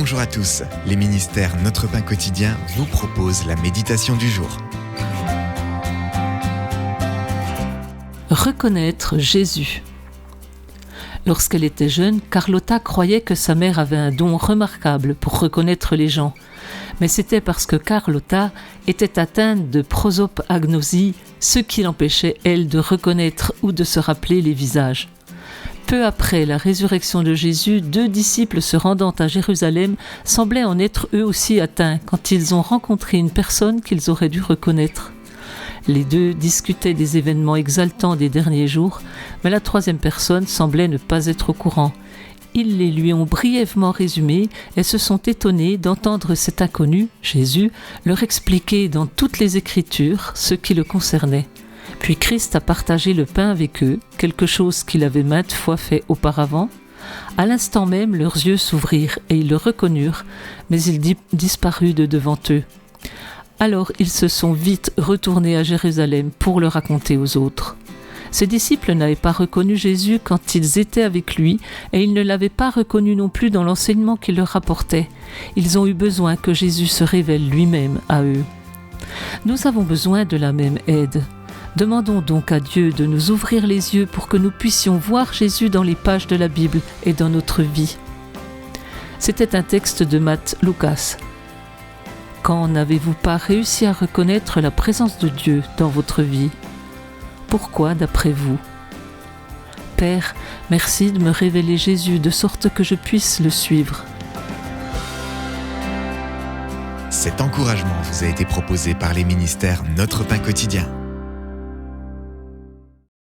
Bonjour à tous, les ministères Notre Pain Quotidien vous proposent la méditation du jour. Reconnaître Jésus. Lorsqu'elle était jeune, Carlotta croyait que sa mère avait un don remarquable pour reconnaître les gens. Mais c'était parce que Carlotta était atteinte de prosopagnosie, ce qui l'empêchait, elle, de reconnaître ou de se rappeler les visages. Peu après la résurrection de Jésus, 2 disciples se rendant à Jérusalem semblaient en être eux aussi atteints quand ils ont rencontré une personne qu'ils auraient dû reconnaître. Les 2 discutaient des événements exaltants des derniers jours, mais la 3e personne semblait ne pas être au courant. Ils les lui ont brièvement résumés et se sont étonnés d'entendre cet inconnu, Jésus, leur expliquer dans toutes les Écritures ce qui le concernait. Puis Christ a partagé le pain avec eux, quelque chose qu'il avait maintes fois fait auparavant. À l'instant même, leurs yeux s'ouvrirent et ils le reconnurent, mais il disparut de devant eux. Alors ils se sont vite retournés à Jérusalem pour le raconter aux autres. Ces disciples n'avaient pas reconnu Jésus quand ils étaient avec lui et ils ne l'avaient pas reconnu non plus dans l'enseignement qu'il leur apportait. Ils ont eu besoin que Jésus se révèle lui-même à eux. Nous avons besoin de la même aide. Demandons donc à Dieu de nous ouvrir les yeux pour que nous puissions voir Jésus dans les pages de la Bible et dans notre vie. C'était un texte de Matt Lucas. Quand n'avez-vous pas réussi à reconnaître la présence de Dieu dans votre vie ? Pourquoi, d'après vous ? Père, merci de me révéler Jésus de sorte que je puisse le suivre. Cet encouragement vous a été proposé par les ministères Notre Pain Quotidien.